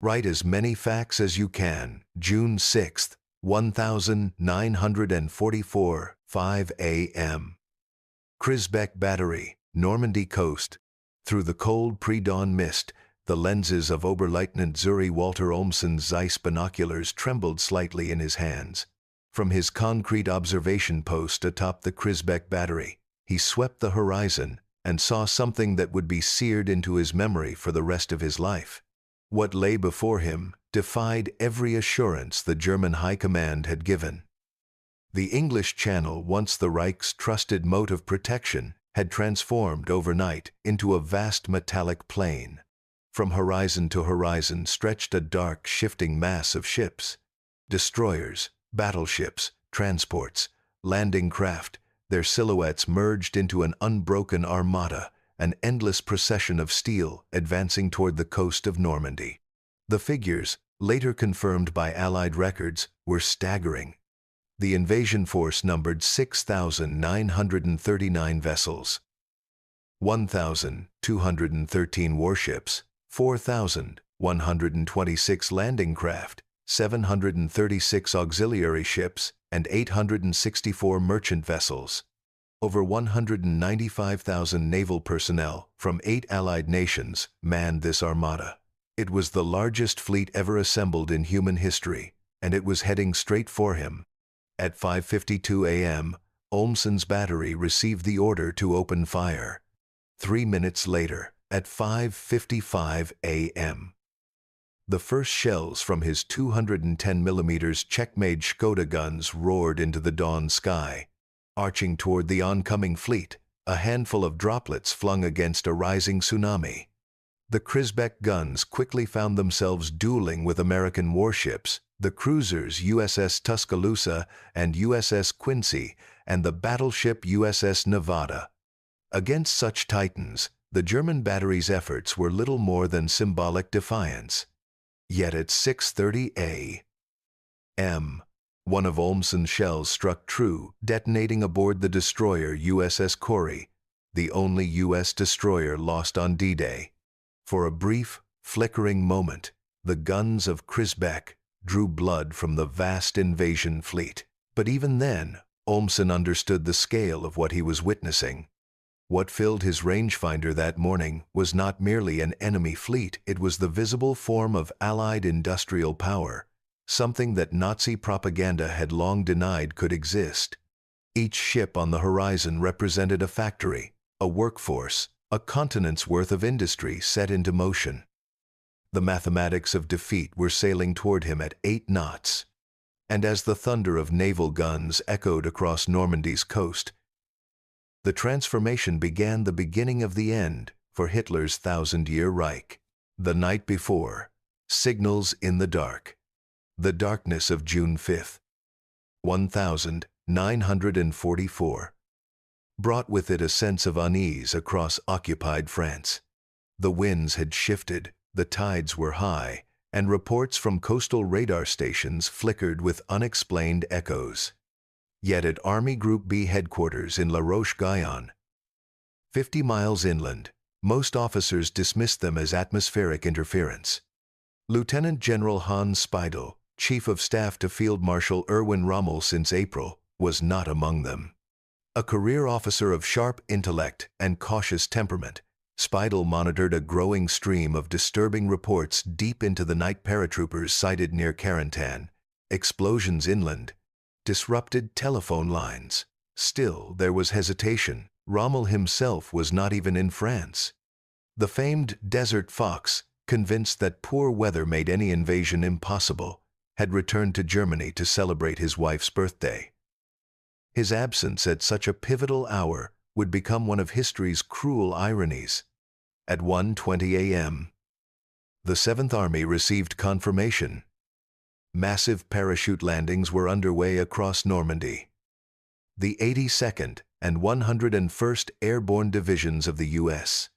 Write as many facts as you can. June 6th, 1944, 5 a.m. Crisbecq Battery, Normandy coast. Through the cold pre-dawn mist, the lenses of Oberleutnant Walter Ohmsen's Zeiss binoculars trembled slightly in his hands. From his concrete observation post atop the Crisbecq Battery, he swept the horizon and saw something that would be seared into his memory for the rest of his life. What lay before him defied every assurance the German High Command had given. The English Channel, once the Reich's trusted moat of protection, had transformed overnight into a vast metallic plain. From horizon to horizon stretched a dark, shifting mass of ships. Destroyers, battleships, transports, landing craft, their silhouettes merged into an unbroken armada, an endless procession of steel advancing toward the coast of Normandy. The figures, later confirmed by Allied records, were staggering. The invasion force numbered 6,939 vessels, 1,213 warships, 4,126 landing craft, 736 auxiliary ships, and 864 merchant vessels. Over 195,000 naval personnel from 8 Allied nations manned this armada. It was the largest fleet ever assembled in human history, and it was heading straight for him. At 5:52 a.m., Ohmsen's battery received the order to open fire. 3 minutes later, at 5:55 a.m., the first shells from his 210mm checkmate Skoda guns roared into the dawn sky. Arching toward the oncoming fleet, a handful of droplets flung against a rising tsunami. The Crisbecq guns quickly found themselves dueling with American warships, the cruisers USS Tuscaloosa and USS Quincy, and the battleship USS Nevada. Against such titans, the German battery's efforts were little more than symbolic defiance. Yet at 6:30 a.m., one of Ohmsen's shells struck true, detonating aboard the destroyer USS Corrie, the only U.S. destroyer lost on D-Day. For a brief, flickering moment, the guns of Crisbecq drew blood from the vast invasion fleet. But even then, Ohmsen understood the scale of what he was witnessing. What filled his rangefinder that morning was not merely an enemy fleet, it was the visible form of Allied industrial power, something that Nazi propaganda had long denied could exist. Each ship on the horizon represented a factory, a workforce, a continent's worth of industry set into motion. The mathematics of defeat were sailing toward him at 8 knots. And as the thunder of naval guns echoed across Normandy's coast, the transformation began, the beginning of the end for Hitler's 1,000-year Reich. The night before, signals in the dark. The darkness of June 5th, 1944, brought with it a sense of unease across occupied France. The winds had shifted, the tides were high, and reports from coastal radar stations flickered with unexplained echoes. Yet at Army Group B headquarters in La Roche-Guyon, 50 miles inland, most officers dismissed them as atmospheric interference. Lieutenant General Hans Speidel, Chief of Staff to Field Marshal Erwin Rommel since April, was not among them. A career officer of sharp intellect and cautious temperament, Speidel monitored a growing stream of disturbing reports deep into the night. Paratroopers sighted near Carentan, explosions inland, disrupted telephone lines. Still, there was hesitation. Rommel himself was not even in France. The famed Desert Fox, convinced that poor weather made any invasion impossible, had returned to Germany to celebrate his wife's birthday. His absence at such a pivotal hour would become one of history's cruel ironies. At 1:20 a.m., the 7th Army received confirmation. Massive parachute landings were underway across Normandy. The 82nd and 101st Airborne Divisions of the U.S.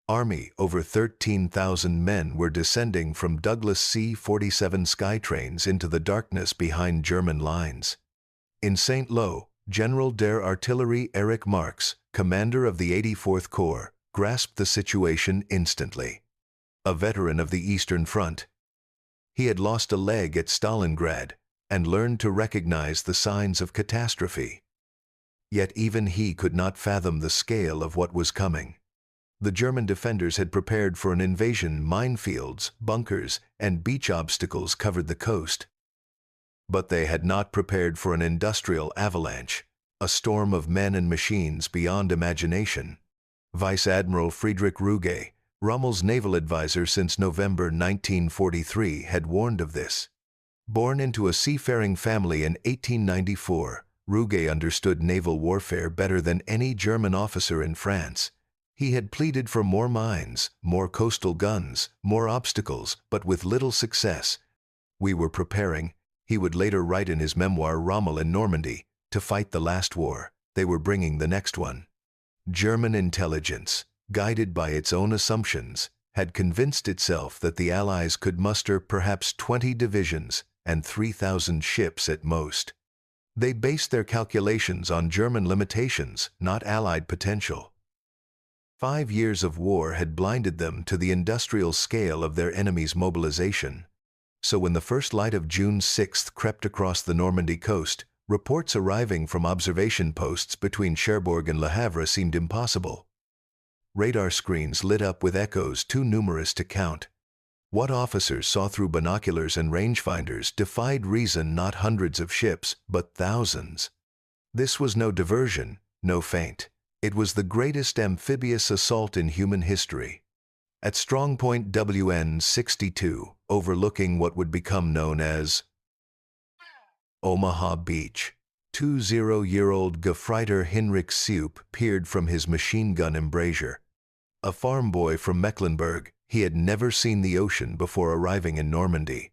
Army, over 13,000 men, were descending from Douglas C-47 Skytrains into the darkness behind German lines. In St. Lo, General der Artillerie Erich Marx, commander of the 84th Corps, grasped the situation instantly. A veteran of the Eastern Front, He had lost a leg at Stalingrad and learned to recognize the signs of catastrophe. Yet even he could not fathom the scale of what was coming. The German defenders had prepared for an invasion. Minefields, bunkers, and beach obstacles covered the coast. But they had not prepared for an industrial avalanche, a storm of men and machines beyond imagination. Vice Admiral Friedrich Ruge, Rommel's naval advisor since November 1943, had warned of this. Born into a seafaring family in 1894, Ruge understood naval warfare better than any German officer in France. He had pleaded for more mines, more coastal guns, more obstacles, but with little success. "We were preparing," he would later write in his memoir Rommel in Normandy, "to fight the last war. They were bringing the next one." German intelligence, guided by its own assumptions, had convinced itself that the Allies could muster perhaps 20 divisions and 3,000 ships at most. They based their calculations on German limitations, not Allied potential. 5 years of war had blinded them to the industrial scale of their enemy's mobilization. So when the first light of June 6 crept across the Normandy coast, reports arriving from observation posts between Cherbourg and Le Havre seemed impossible. Radar screens lit up with echoes too numerous to count. What officers saw through binoculars and rangefinders defied reason. Not hundreds of ships, but thousands. This was no diversion, no feint. It was the greatest amphibious assault in human history. At strong point WN 62, overlooking what would become known as Omaha Beach, 20-year-old Gefreiter Heinrich Severloh peered from his machine gun embrasure. A farm boy from Mecklenburg, he had never seen the ocean before arriving in Normandy.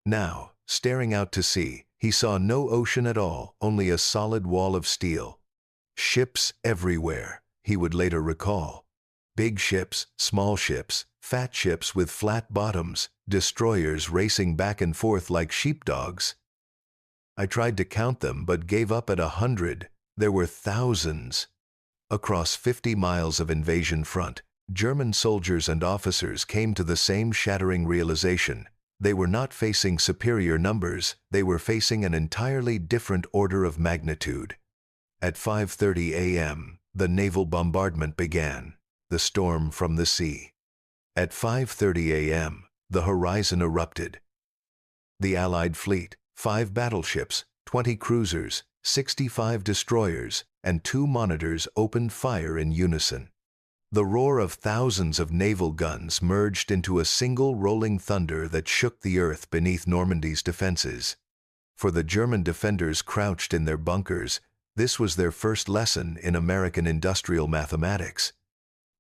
Now, staring out to sea, he saw no ocean at all, only a solid wall of steel. Ships everywhere, he would later recall. Big ships, small ships, fat ships with flat bottoms, destroyers racing back and forth like sheepdogs. I tried to count them but gave up at 100. There were thousands. Across 50 miles of invasion front, German soldiers and officers came to the same shattering realization. They were not facing superior numbers, they were facing an entirely different order of magnitude. At 5:30 a.m., the naval bombardment began, the storm from the sea. At 5:30 a.m., the horizon erupted. The Allied fleet, 5 battleships, 20 cruisers, 65 destroyers, and 2 monitors opened fire in unison. The roar of thousands of naval guns merged into a single rolling thunder that shook the earth beneath Normandy's defenses. For the German defenders crouched in their bunkers, this was their first lesson in American industrial mathematics.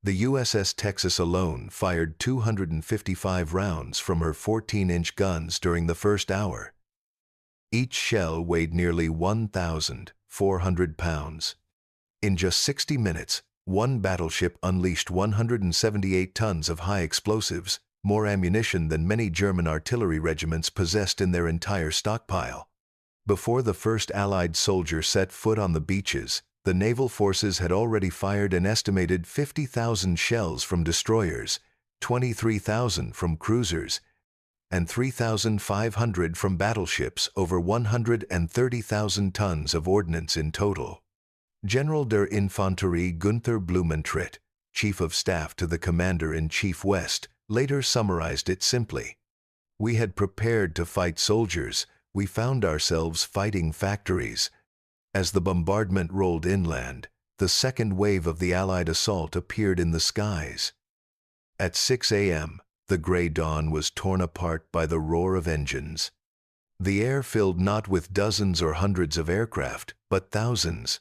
The USS Texas alone fired 255 rounds from her 14-inch guns during the first hour. Each shell weighed nearly 1,400 pounds. In just 60 minutes, one battleship unleashed 178 tons of high explosives, more ammunition than many German artillery regiments possessed in their entire stockpile. Before the first Allied soldier set foot on the beaches, the naval forces had already fired an estimated 50,000 shells from destroyers, 23,000 from cruisers, and 3,500 from battleships, over 130,000 tons of ordnance in total. General der Infanterie Günther Blumentritt, Chief of Staff to the Commander-in-Chief West, later summarized it simply. "We had prepared to fight soldiers, we found ourselves fighting factories." As the bombardment rolled inland, the second wave of the Allied assault appeared in the skies. At 6 a.m., the gray dawn was torn apart by the roar of engines. The air filled not with dozens or hundreds of aircraft, but thousands.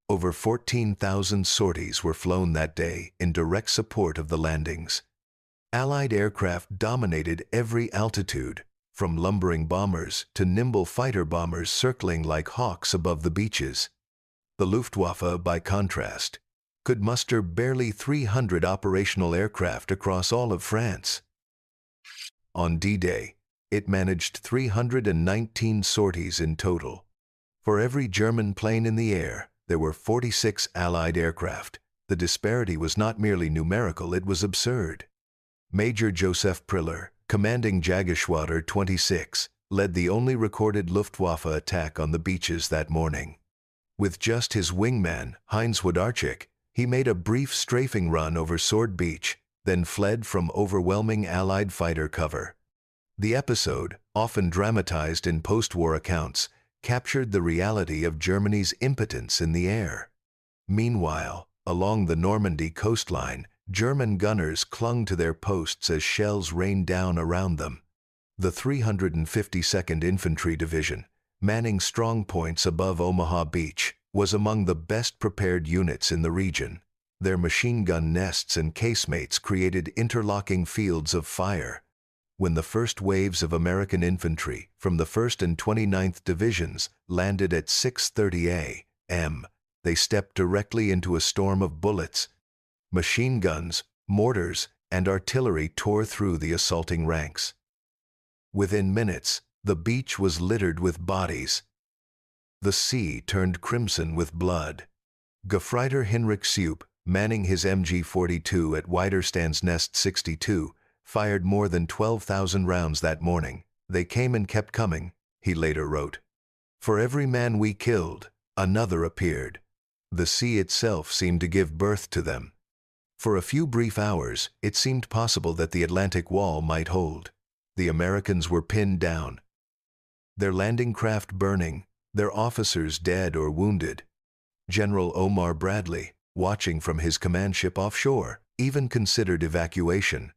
Over 14,000 sorties were flown that day in direct support of the landings. Allied aircraft dominated every altitude, from lumbering bombers to nimble fighter bombers circling like hawks above the beaches. The Luftwaffe, by contrast, could muster barely 300 operational aircraft across all of France. On D-Day, it managed 319 sorties in total. For every German plane in the air, there were 46 Allied aircraft. The disparity was not merely numerical, it was absurd. Major Joseph Priller, commanding Jagerschwader 26, led the only recorded Luftwaffe attack on the beaches that morning. With just his wingman, Heinz Severloh, he made a brief strafing run over Sword Beach, then fled from overwhelming Allied fighter cover. The episode, often dramatized in post-war accounts, captured the reality of Germany's impotence in the air. Meanwhile, along the Normandy coastline, German gunners clung to their posts as shells rained down around them. The 352nd Infantry Division, manning strong points above Omaha Beach, was among the best prepared units in the region. Their machine gun nests and casemates created interlocking fields of fire. When the first waves of American infantry from the 1st and 29th Divisions landed at 6:30 a.m., they stepped directly into a storm of bullets. Machine guns, mortars, and artillery tore through the assaulting ranks. Within minutes, the beach was littered with bodies. The sea turned crimson with blood. Gefreiter Heinrich Severloh, manning his MG-42 at Widerstands Nest 62, fired more than 12,000 rounds that morning. They came and kept coming, he later wrote. For every man we killed, another appeared. The sea itself seemed to give birth to them. For a few brief hours, it seemed possible that the Atlantic Wall might hold. The Americans were pinned down, their landing craft burning, their officers dead or wounded. General Omar Bradley, watching from his command ship offshore, even considered evacuation.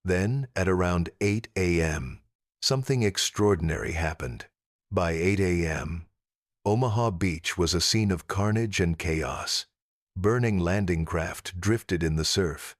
Then, at around 8 a.m., something extraordinary happened. By 8 a.m., Omaha Beach was a scene of carnage and chaos. Burning landing craft drifted in the surf.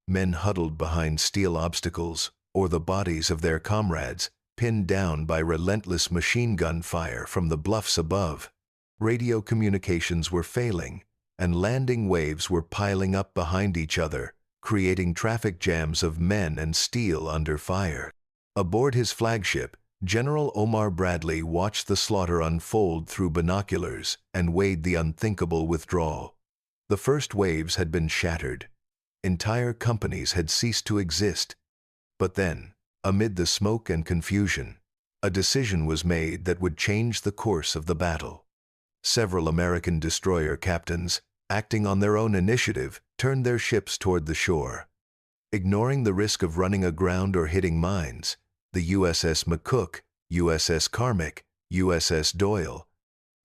Men huddled behind steel obstacles, or the bodies of their comrades, pinned down by relentless machine gun fire from the bluffs above. Radio communications were failing, and landing waves were piling up behind each other, creating traffic jams of men and steel under fire. Aboard his flagship, General Omar Bradley watched the slaughter unfold through binoculars and weighed the unthinkable withdrawal. The first waves had been shattered. Entire companies had ceased to exist. But then, amid the smoke and confusion, a decision was made that would change the course of the battle. Several American destroyer captains, acting on their own initiative, turned their ships toward the shore. Ignoring the risk of running aground or hitting mines, the USS McCook, USS Carmack, USS Doyle,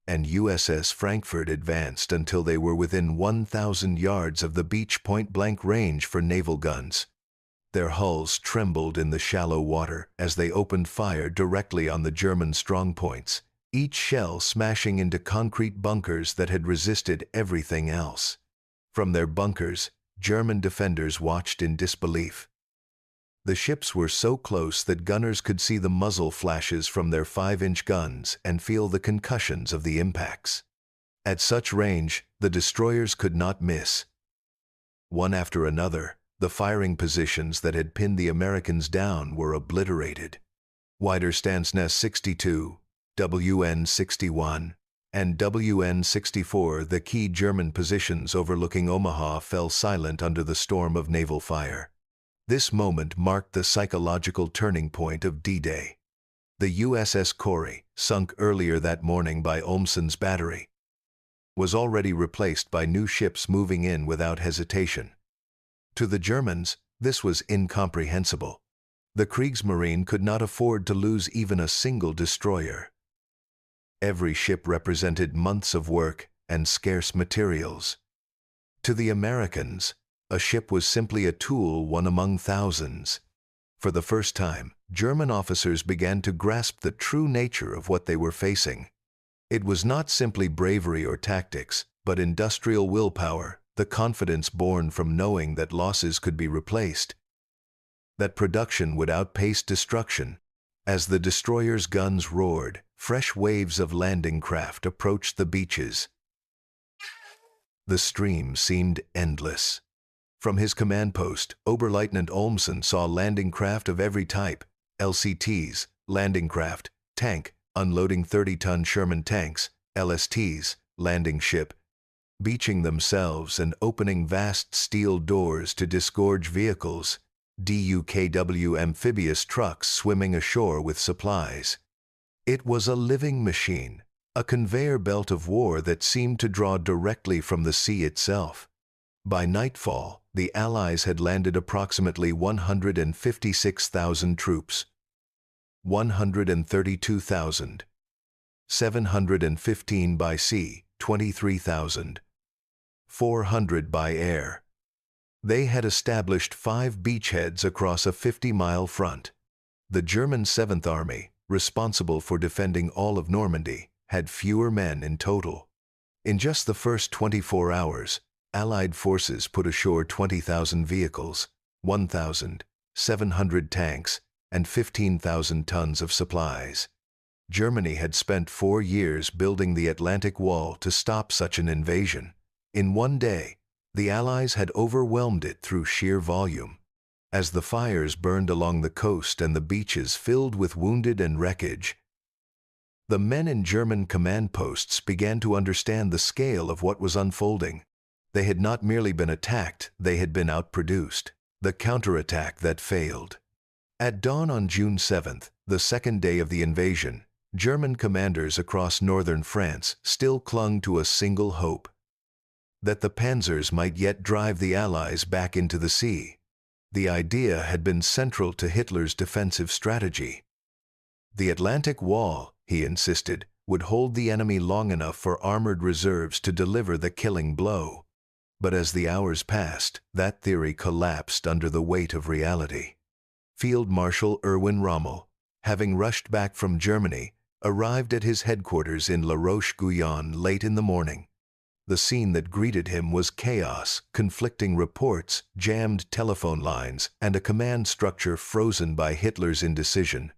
and USS Frankfurt advanced until they were within 1,000 yards of the beach point-blank range for naval guns. Their hulls trembled in the shallow water as they opened fire directly on the German strongpoints, each shell smashing into concrete bunkers that had resisted everything else. From their bunkers, German defenders watched in disbelief. The ships were so close that gunners could see the muzzle flashes from their 5-inch guns and feel the concussions of the impacts. At such range, the destroyers could not miss. One after another, the firing positions that had pinned the Americans down were obliterated. Widerstands Nest 62, WN 61, and WN 64, the key German positions overlooking Omaha, fell silent under the storm of naval fire. This moment marked the psychological turning point of D-Day. The USS Corey, sunk earlier that morning by Ohmsen's battery, was already replaced by new ships moving in without hesitation. To the Germans, this was incomprehensible. The Kriegsmarine could not afford to lose even a single destroyer. Every ship represented months of work and scarce materials. To the Americans, a ship was simply a tool, one among thousands. For the first time, German officers began to grasp the true nature of what they were facing. It was not simply bravery or tactics, but industrial willpower, the confidence born from knowing that losses could be replaced, that production would outpace destruction. As the destroyers' guns roared, fresh waves of landing craft approached the beaches. The stream seemed endless. From his command post, Oberleutnant Ohmsen saw landing craft of every type: LCTs, landing craft, tank, unloading 30-ton Sherman tanks, LSTs, landing ship, beaching themselves and opening vast steel doors to disgorge vehicles. DUKW amphibious trucks swimming ashore with supplies. It was a living machine, a conveyor belt of war that seemed to draw directly from the sea itself. By nightfall, the Allies had landed approximately 156,000 troops. 132,000. 715 by sea, 23,000. 400 by air. They had established 5 beachheads across a 50-mile front. The German 7th Army, responsible for defending all of Normandy, had fewer men in total. In just the first 24 hours, Allied forces put ashore 20,000 vehicles, 1,700 tanks, and 15,000 tons of supplies. Germany had spent 4 years building the Atlantic Wall to stop such an invasion. In one day, the Allies had overwhelmed it through sheer volume. As the fires burned along the coast and the beaches filled with wounded and wreckage, the men in German command posts began to understand the scale of what was unfolding. They had not merely been attacked, they had been outproduced. The counterattack that failed. At dawn on June 7th, the second day of the invasion, German commanders across northern France still clung to a single hope: that the panzers might yet drive the Allies back into the sea. The idea had been central to Hitler's defensive strategy. The Atlantic Wall, he insisted, would hold the enemy long enough for armored reserves to deliver the killing blow. But as the hours passed, that theory collapsed under the weight of reality. Field Marshal Erwin Rommel, having rushed back from Germany, arrived at his headquarters in La Roche-Guyon late in the morning. The scene that greeted him was chaos, conflicting reports, jammed telephone lines, and a command structure frozen by Hitler's indecision.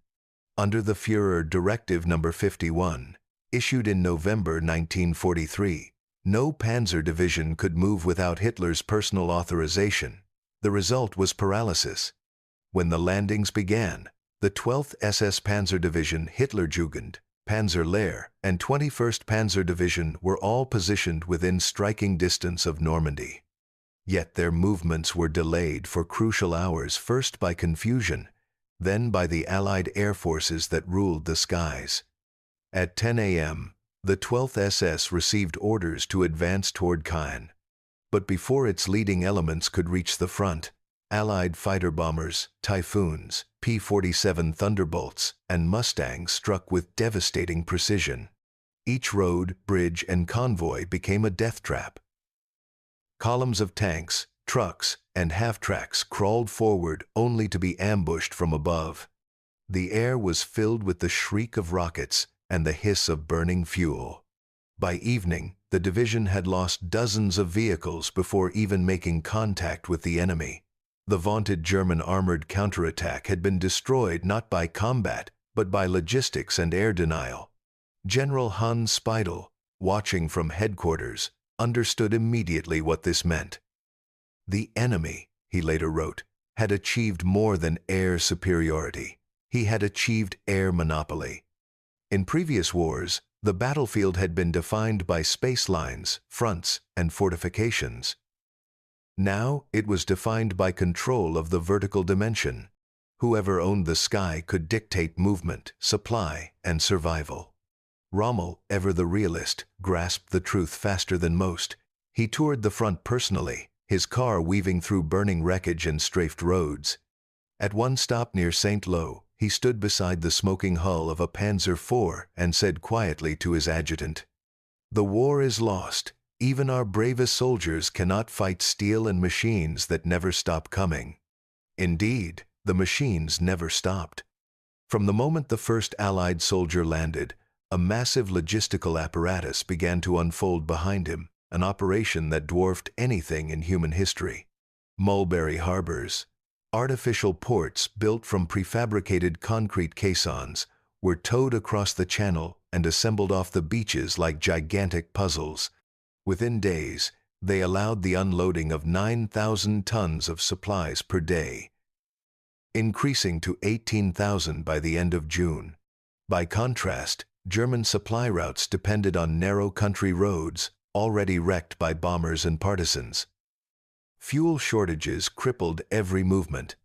Under the Führer Directive No. 51, issued in November 1943, no panzer division could move without Hitler's personal authorization. The result was paralysis. When the landings began, the 12th SS Panzer Division Hitlerjugend, Panzerlehr, and 21st Panzer Division were all positioned within striking distance of Normandy. Yet their movements were delayed for crucial hours, first by confusion, then by the Allied air forces that ruled the skies. At 10 a.m., the 12th SS received orders to advance toward Caen. But before its leading elements could reach the front, Allied fighter bombers, Typhoons, P-47 Thunderbolts, and Mustangs struck with devastating precision. Each road, bridge, and convoy became a death trap. Columns of tanks, trucks, and half-tracks crawled forward only to be ambushed from above. The air was filled with the shriek of rockets and the hiss of burning fuel. By evening, the division had lost dozens of vehicles before even making contact with the enemy. The vaunted German armored counterattack had been destroyed not by combat, but by logistics and air denial. General Hans Speidel, watching from headquarters, understood immediately what this meant. The enemy, he later wrote, had achieved more than air superiority. He had achieved air monopoly. In previous wars, the battlefield had been defined by space lines, fronts, and fortifications. Now it was defined by control of the vertical dimension. Whoever owned the sky could dictate movement, supply, and survival. Rommel, ever the realist, grasped the truth faster than most. He toured the front personally, his car weaving through burning wreckage and strafed roads. At one stop near Saint-Lô, he stood beside the smoking hull of a Panzer IV and said quietly to his adjutant, "The war is lost. Even our bravest soldiers cannot fight steel and machines that never stop coming." Indeed, the machines never stopped. From the moment the first Allied soldier landed, a massive logistical apparatus began to unfold behind him, an operation that dwarfed anything in human history. Mulberry harbors, artificial ports built from prefabricated concrete caissons, were towed across the channel and assembled off the beaches like gigantic puzzles. Within days, they allowed the unloading of 9,000 tons of supplies per day, increasing to 18,000 by the end of June. By contrast, German supply routes depended on narrow country roads, already wrecked by bombers and partisans. Fuel shortages crippled every movement.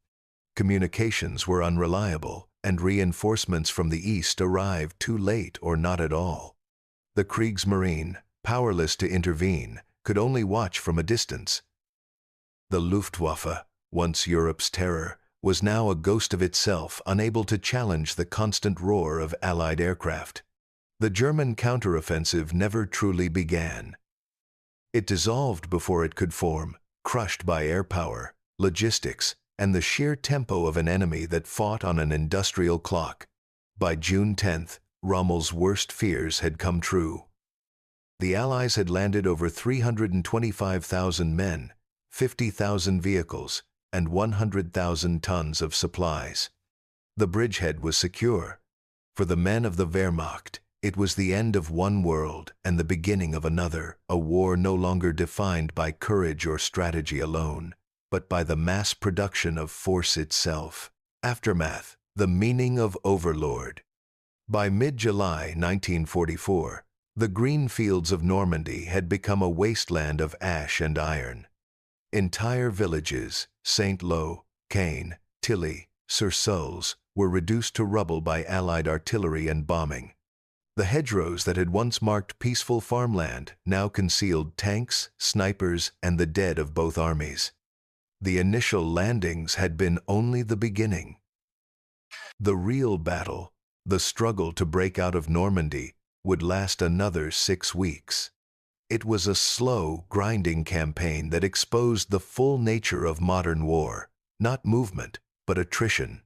Communications were unreliable, and reinforcements from the east arrived too late or not at all. The Kriegsmarine, powerless to intervene, could only watch from a distance. The Luftwaffe, once Europe's terror, was now a ghost of itself, unable to challenge the constant roar of Allied aircraft. The German counteroffensive never truly began. It dissolved before it could form, crushed by air power, logistics, and the sheer tempo of an enemy that fought on an industrial clock. By June 10th, Rommel's worst fears had come true. The Allies had landed over 325,000 men, 50,000 vehicles, and 100,000 tons of supplies. The bridgehead was secure. For the men of the Wehrmacht, it was the end of one world and the beginning of another, a war no longer defined by courage or strategy alone, but by the mass production of force itself. Aftermath, the meaning of overlord. By mid-July 1944, the green fields of Normandy had become a wasteland of ash and iron. Entire villages, Saint-Lô, Caen, Tilly, Sur-Sulz, were reduced to rubble by Allied artillery and bombing. The hedgerows that had once marked peaceful farmland now concealed tanks, snipers, and the dead of both armies. The initial landings had been only the beginning. The real battle, the struggle to break out of Normandy, would last another 6 weeks. It was a slow, grinding campaign that exposed the full nature of modern war, not movement, but attrition.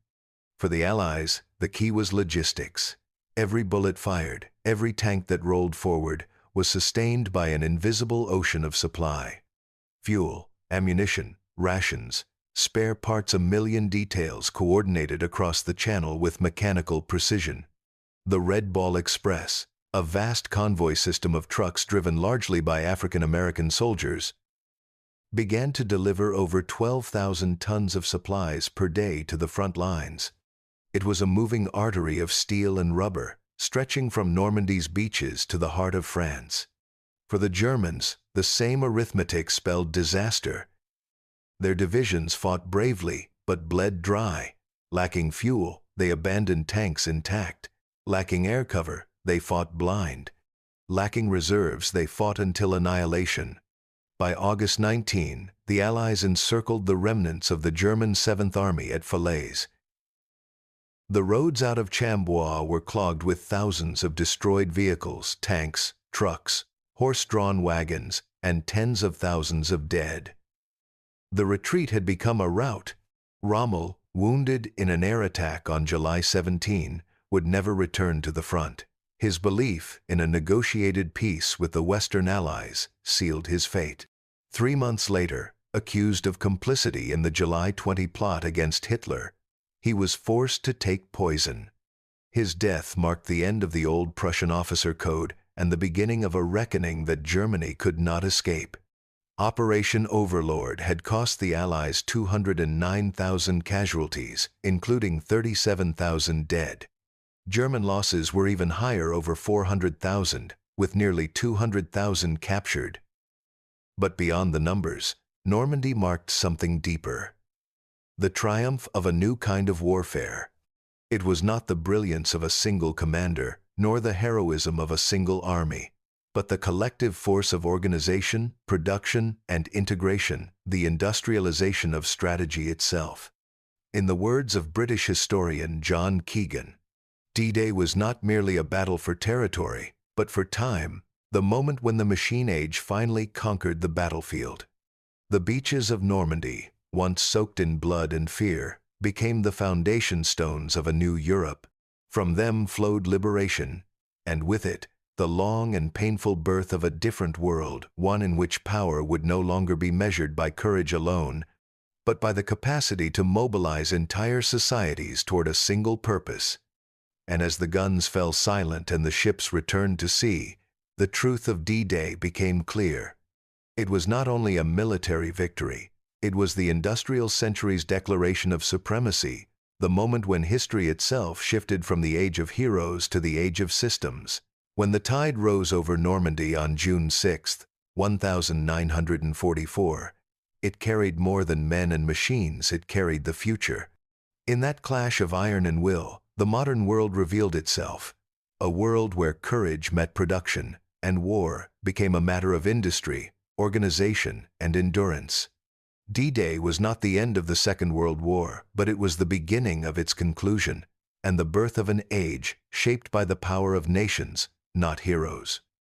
For the Allies, the key was logistics. Every bullet fired, every tank that rolled forward, was sustained by an invisible ocean of supply. Fuel, ammunition, rations, spare parts, a million details coordinated across the channel with mechanical precision. The Red Ball Express, a vast convoy system of trucks driven largely by African American soldiers, began to deliver over 12,000 tons of supplies per day to the front lines. It was a moving artery of steel and rubber, stretching from Normandy's beaches to the heart of France. For the Germans, the same arithmetic spelled disaster. Their divisions fought bravely, but bled dry. Lacking fuel, they abandoned tanks intact. Lacking air cover, they fought blind. Lacking reserves, they fought until annihilation. By August 19, the Allies encircled the remnants of the German 7th Army at Falaise. The roads out of Chambois were clogged with thousands of destroyed vehicles, tanks, trucks, horse-drawn wagons, and tens of thousands of dead. The retreat had become a rout. Rommel, wounded in an air attack on July 17, would never return to the front. His belief in a negotiated peace with the Western Allies sealed his fate. 3 months later, accused of complicity in the July 20 plot against Hitler, he was forced to take poison. His death marked the end of the old Prussian officer code and the beginning of a reckoning that Germany could not escape. Operation Overlord had cost the Allies 209,000 casualties, including 37,000 dead. German losses were even higher, over 400,000, with nearly 200,000 captured. But beyond the numbers, Normandy marked something deeper. The triumph of a new kind of warfare. It was not the brilliance of a single commander, nor the heroism of a single army, but the collective force of organization, production, and integration, the industrialization of strategy itself. In the words of British historian John Keegan, D-Day was not merely a battle for territory, but for time, the moment when the machine age finally conquered the battlefield. The beaches of Normandy, once soaked in blood and fear, became the foundation stones of a new Europe. From them flowed liberation, and with it, the long and painful birth of a different world, one in which power would no longer be measured by courage alone, but by the capacity to mobilize entire societies toward a single purpose. And as the guns fell silent and the ships returned to sea, the truth of D-Day became clear. It was not only a military victory, it was the industrial century's declaration of supremacy, the moment when history itself shifted from the age of heroes to the age of systems. When the tide rose over Normandy on June 6, 1944, it carried more than men and machines, it carried the future. In that clash of iron and will, the modern world revealed itself, a world where courage met production, and war became a matter of industry, organization, and endurance. D-Day was not the end of the Second World War, but it was the beginning of its conclusion, and the birth of an age shaped by the power of nations, not heroes.